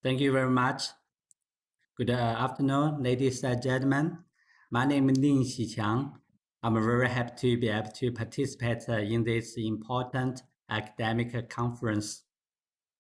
Thank you very much. Good afternoon, ladies and gentlemen. My name is Xiqiang. I'm very happy to be able to participate in this important academic conference.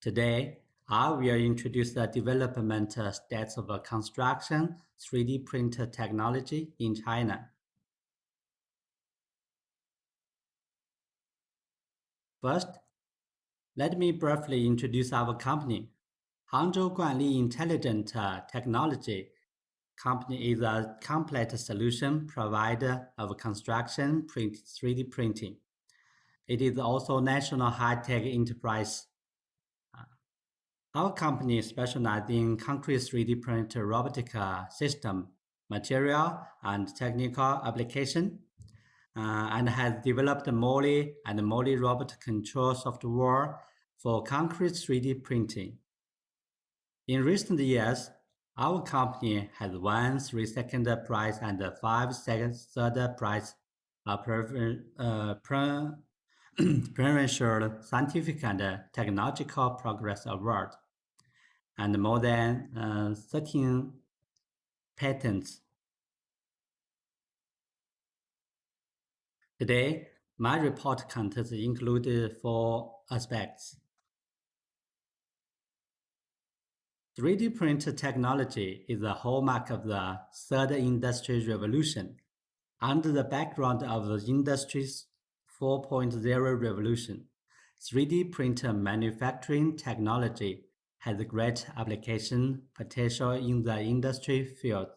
Today, I will introduce the development stats of construction 3D printer technology in China. First, let me briefly introduce our company. HANGZHOU GuanLi Intelligent Technology Company is a complete solution provider of construction 3D printing. It is also a national high-tech enterprise. Our company specializes in concrete 3D print robotic system, material, and technical application, and has developed MOLI and MOLI robot control software for concrete 3D printing. In recent years, our company has won 3 second prize and 5 third prize Provincial Scientific and Technological Progress Award, and more than 13 patents. Today, my report content includes 4 aspects. 3D print technology is the hallmark of the third industrial revolution. Under the background of the Industry's 4.0 revolution, 3D printer manufacturing technology has great application potential in the industry field.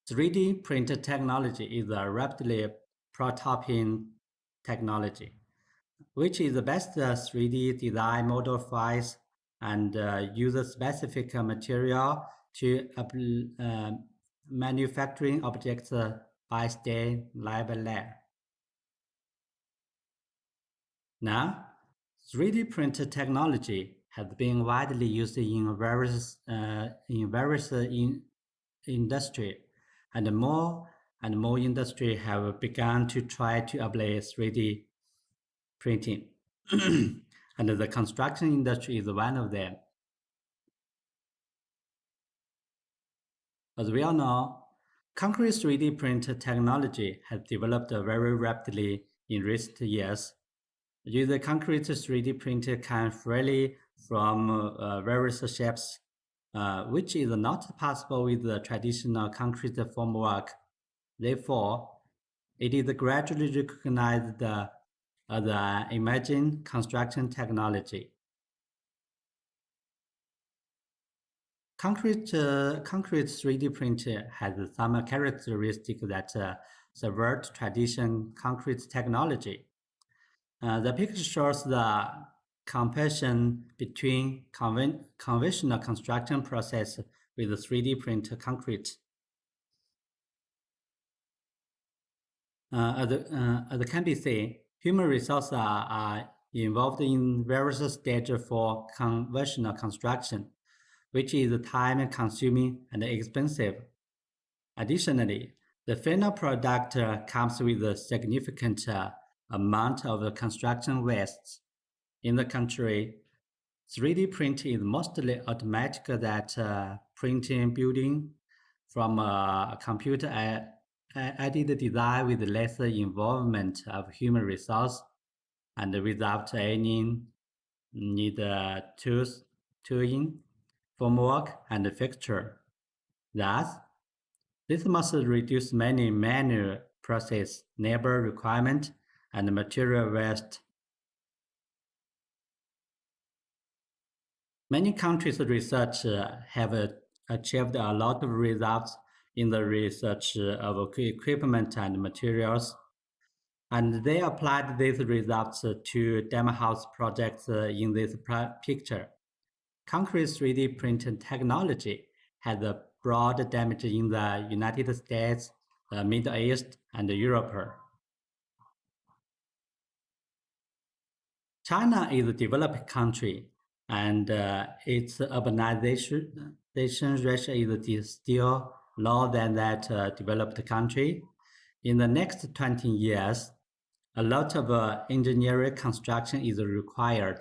3D printer technology is a rapidly prototyping technology, which is the best 3D design model files and user-specific material to manufacturing objects by step layer by layer. Now, 3D printer technology has been widely used in various industries, and more industries have begun to try to apply 3D printing, and the construction industry is one of them. As we all know, concrete 3D printer technology has developed very rapidly in recent years. The concrete 3D printer can freely from various shapes, which is not possible with the traditional concrete formwork. Therefore, it is gradually recognized as an emerging construction technology. Concrete 3D printer has some characteristics that subvert traditional concrete technology. The picture shows the comparison between conventional construction process with 3D printed concrete. As can be seen, human resources are involved in various stages for conventional construction, which is time-consuming and expensive. Additionally, the final product comes with a significant amount of construction waste. In the country, 3D printing is mostly automatic that printing building from a computer-aided design with less involvement of human resource and without any need tooling, formwork, and fixture. Thus, this must reduce many manual process, labor requirement, and material waste. Many countries' research have achieved a lot of results in the research of equipment and materials, and they applied these results to demo house projects in this picture. Concrete 3D printing technology has a broad damage in the United States, the Middle East, and Europe. China is a developed country, and its urbanization ratio is still lower than that developed country. In the next 20 years, a lot of engineering construction is required.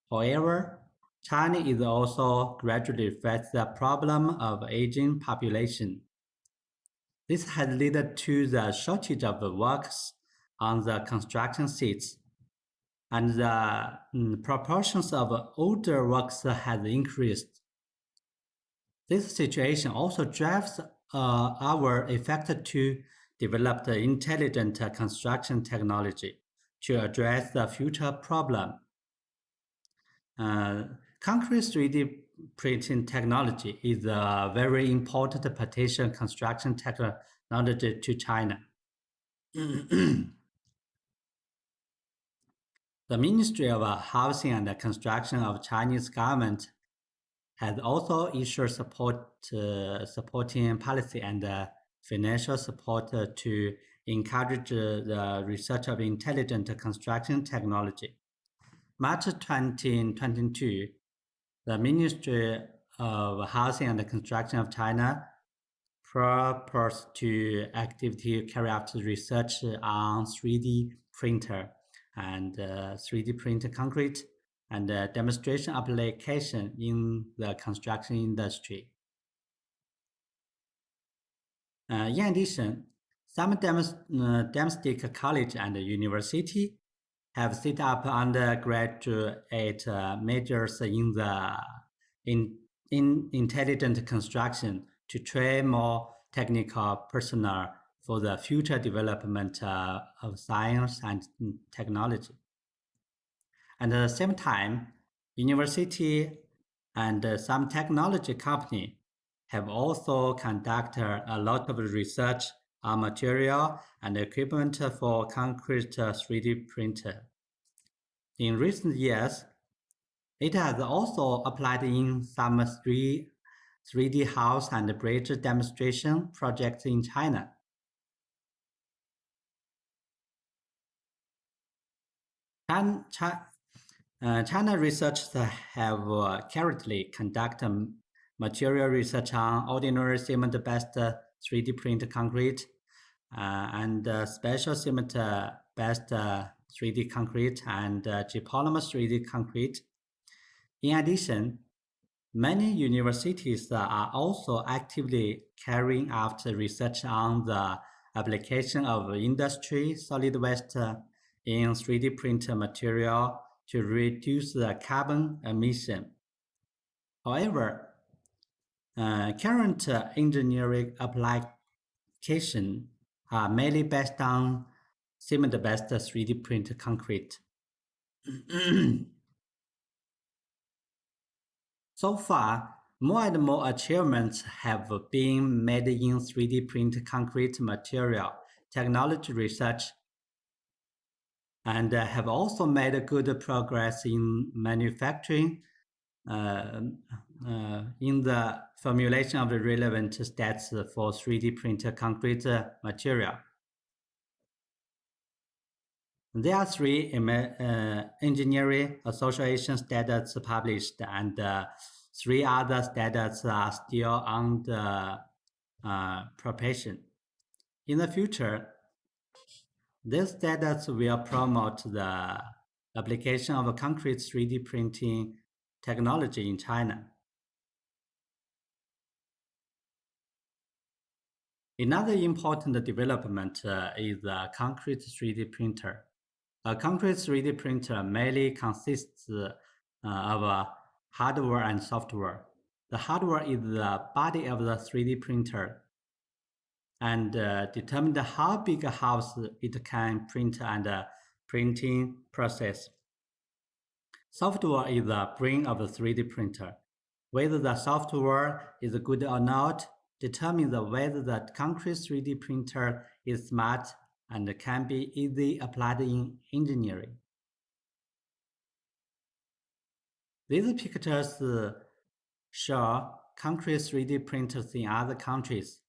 However, China is also gradually facing the problem of aging population. This has led to the shortage of workers on the construction sites, and the proportions of older workers has increased. This situation also drives our effort to develop the intelligent construction technology to address the future problem. Concrete 3D printing technology is a very important potential construction technology to China. The Ministry of Housing and Construction of Chinese government has also issued supporting policy and financial support to encourage the research of intelligent construction technology. March 2022, the Ministry of Housing and Construction of China proposed to actively carry out research on 3D printer and 3D printed concrete and demonstration application in the construction industry. In addition, some domestic college and university have set up undergraduate majors in the intelligent construction to train more technical personnel for the future development of science and technology. And at the same time, university and some technology company have also conducted a lot of research on material and equipment for concrete 3D printer. In recent years, it has also applied in some 3D house and bridge demonstration projects in China. China researchers have currently conducted material research on ordinary cement-based 3D printed concrete and special cement-based 3D concrete and geopolymer 3D concrete. In addition, many universities are also actively carrying out research on the application of industry solid waste in 3D printed material to reduce the carbon emission. However, current engineering applications are mainly based on cement-based 3D printed concrete. So far, more and more achievements have been made in 3D printed concrete material technology research and have also made good progress in manufacturing in the formulation of the relevant stats for 3D printed concrete material. There are 3 engineering association standards published, and 3 other standards are still under preparation. In the future, these standards will promote the application of concrete 3D printing technology in China. Another important development is the concrete 3D printer. A concrete 3D printer mainly consists of hardware and software. The hardware is the body of the 3D printer and determines how big a house it can print and printing process. Software is the brain of the 3D printer. Whether the software is good or not determines whether the concrete 3D printer is smart and can be easily applied in engineering. These pictures show concrete 3D printers in other countries.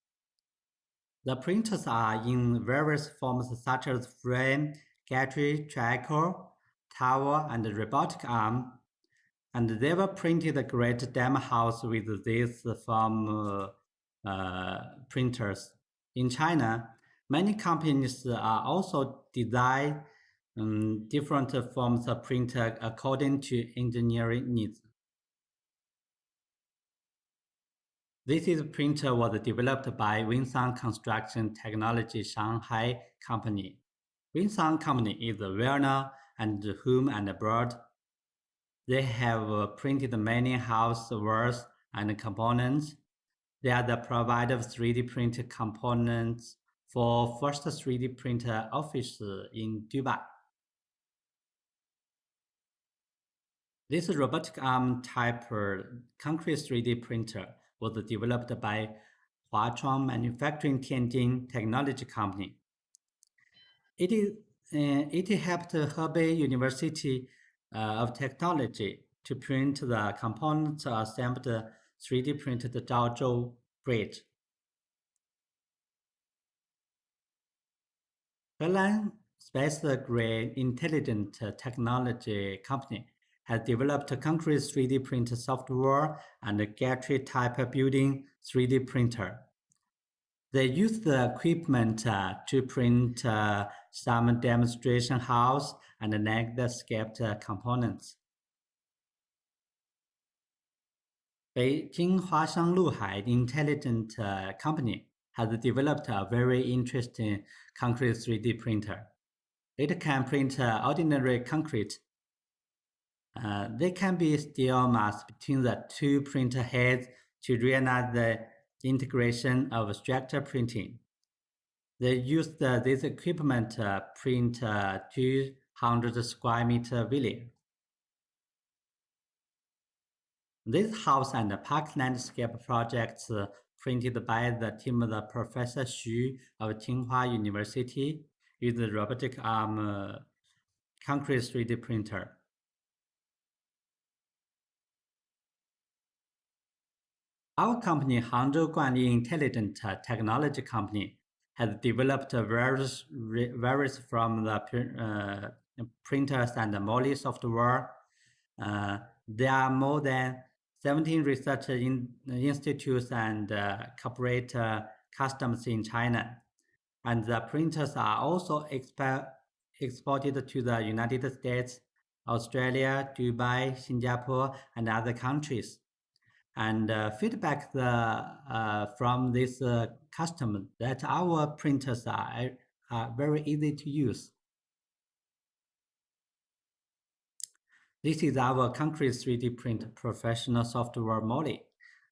The printers are in various forms such as frame, gantry, triangle, tower, and robotic arm, and they were printed a great demo house with these form printers. In China, Many companies are also design different forms of printer according to engineering needs. This printer was developed by Winsung Construction Technology Shanghai Company. Winsung Company is well-known and home and abroad. They have printed many house walls and components. They are the provider of 3D printed components for first 3D printer office in Dubai. This robotic arm type concrete 3D printer was developed by Huachuang Manufacturing Tianjin Technology Company. It helped Hebei University of Technology to print the components assembled 3D printed Zhaozhou Bridge. Co.Ltd, space-grade intelligent technology company, has developed concrete 3D printer software and a gantry-type building 3D printer. They use the equipment to print some demonstration house and landscaped components. Beijing Huashan Luhai Intelligent Company has developed a very interesting concrete 3D printer. It can print ordinary concrete. They can be steel mass between the two printer heads to realize the integration of structure printing. They used this equipment to print 200 square meter village. This house and park landscape projects printed by the team of Professor Xu of Tsinghua University with the robotic arm concrete 3D printer. Our company, HANGZHOU GuanLi Intelligent Technology Company, has developed various from the printers and moly software. There are more than 17 research institutes and corporate customers in China, and the printers are also exported to the United States, Australia, Dubai, Singapore, and other countries. And feedback from this customer that our printers are very easy to use. This is our concrete 3D print professional software moly,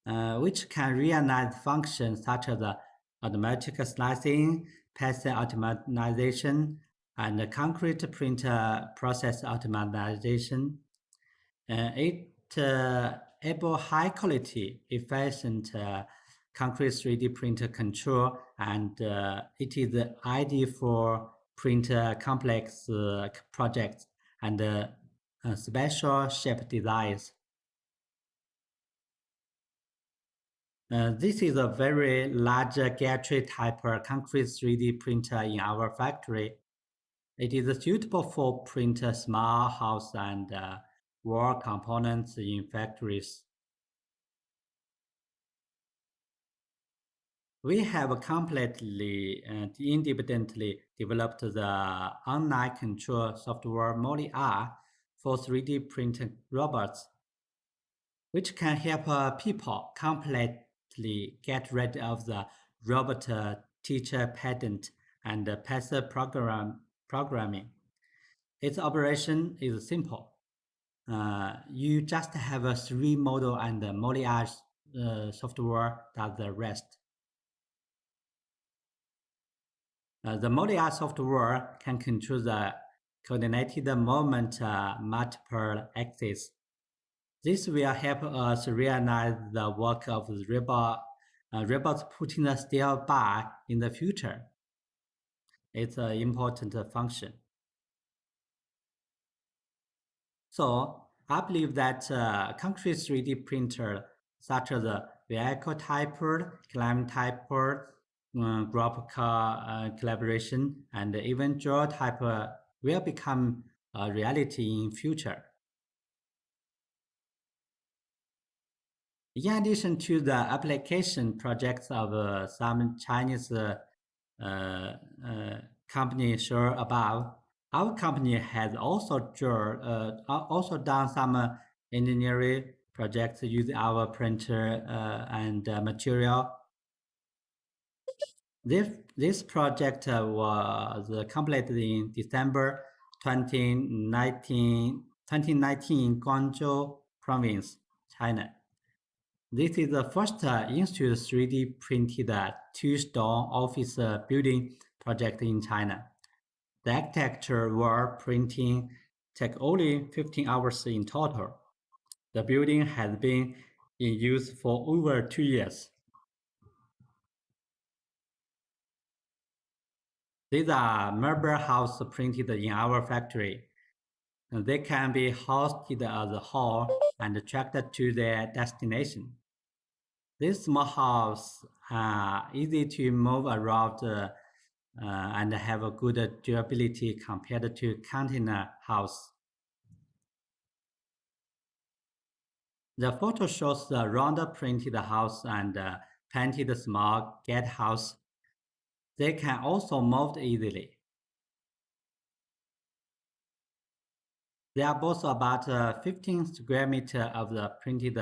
which can realize functions such as automatic slicing, passive automation, and concrete printer process automation. It enables high quality, efficient concrete 3D printer control, and it is ideal for printer complex projects and special shape designs. This is a very large gantry type concrete 3D printer in our factory. It is suitable for print small house and wall components in factories. We have completely and independently developed the online control software MolyR for 3D printed robots, which can help people completely get rid of the robot teacher pedant and passive programming. Its operation is simple. You just have a 3 model and the MolyR software does the rest. The MolyR software can control the coordinated movement multiple axes. This will help us realize the work of the robots putting the steel bar in the future. It's an important function. So I believe that concrete 3D printer such as the vehicle typer, climate typer, group collaboration, and even draw typer will become a reality in future. In addition to the application projects of some Chinese company shown above, our company has also done some engineering projects using our printer and material. This project was completed in December 2019 in Guangzhou province, China. This is the first institute 3D printed two-story office building project in China. The architecture wall printing took only 15 hours in total. The building has been in use for over 2 years. These are marble houses printed in our factory. They can be hosted as a hall and tracked to their destination. These small houses are easy to move around and have a good durability compared to container house. The photo shows the round printed house and painted small gatehouse. They can also move easily. They are both about 15 square meters of the printed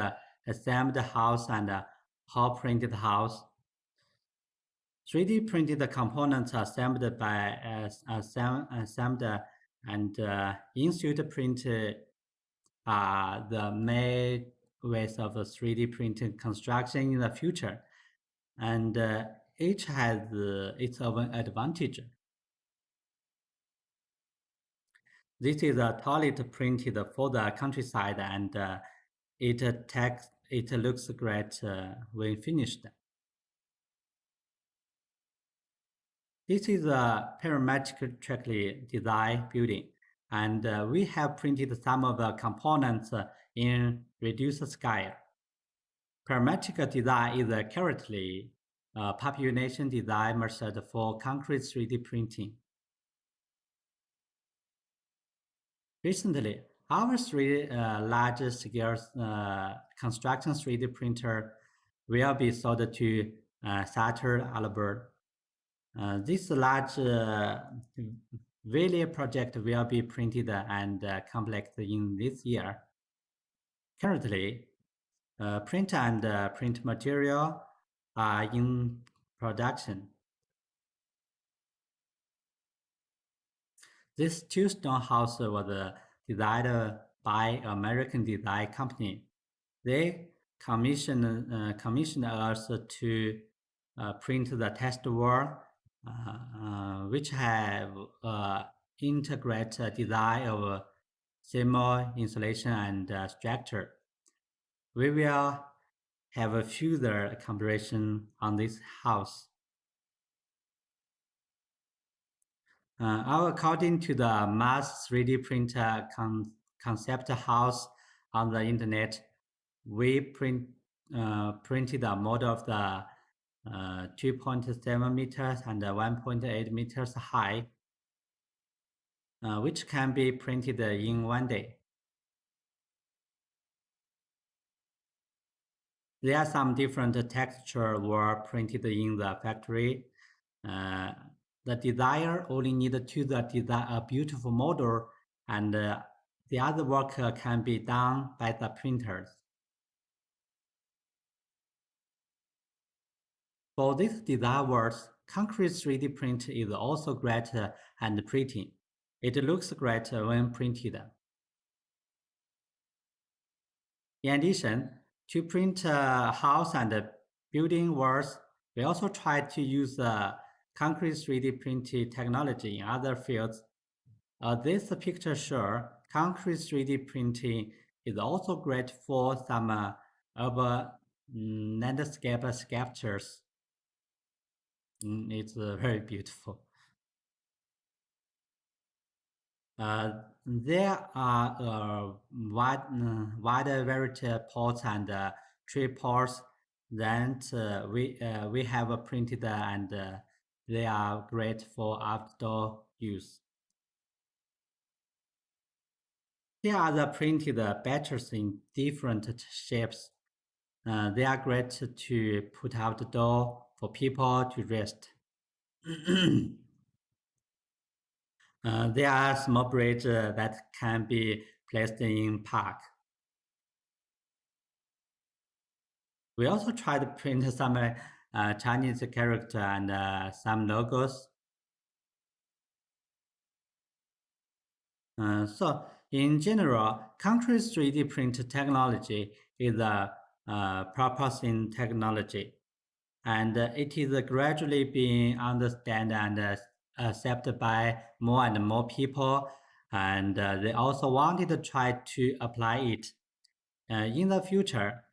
assembled house and hall printed house. 3D printed components are assembled by assembled and institute print are the main ways of 3D printing construction in the future, and each has its own advantage. This is a toilet printed for the countryside, and it looks great when finished. This is a parametrically designed building, and we have printed some of the components in reduced scale. Parametric design is currently a population design method for concrete 3D printing. Recently, our three large-scale construction 3D printer will be sold to Saudi Arabia. This large Wael project will be printed and completed in this year. Currently, print and print material are in production. This two-stone house was designed by American design company. They commissioned us to print the test wall, which have integrated design of thermal insulation and structure. We will have a further comparison on this house. According to the mass 3D printer concept house on the internet, we printed a model of the 2.7 meters and 1.8 meters high, which can be printed in one day. There are some different textures were printed in the factory. The designer only needs to design a beautiful model, and the other work can be done by the printers. For these design works, concrete 3D print is also great and pretty. It looks great when printed. In addition, to print house and building walls, we also try to use concrete 3D printing technology in other fields. This picture shows concrete 3D printing is also great for some urban landscape sculptures. It's very beautiful. There are a wide variety of pots and tree pots that we have printed and they are great for outdoor use. Here are the printed batteries in different shapes. They are great to put outdoor for people to rest. There are small bridges that can be placed in park. We also try to print some Chinese character and some logos. So in general, country's 3D print technology is a promising technology, and it is gradually being understood and accepted by more and more people, and they also wanted to try to apply it. In the future,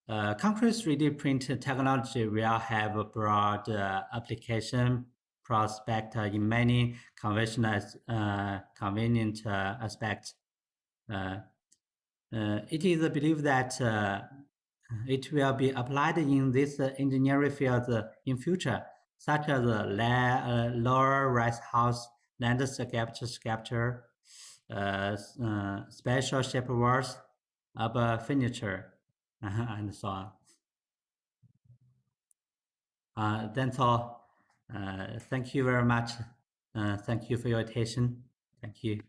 concrete 3D print technology will have a broad application prospect in many conventional, convenient aspects. It is believed that it will be applied in this engineering field in future, such as lower rise house, landscape sculpture, special shape walls, furniture, and so on. That's all. Thank you very much. Thank you for your attention. Thank you.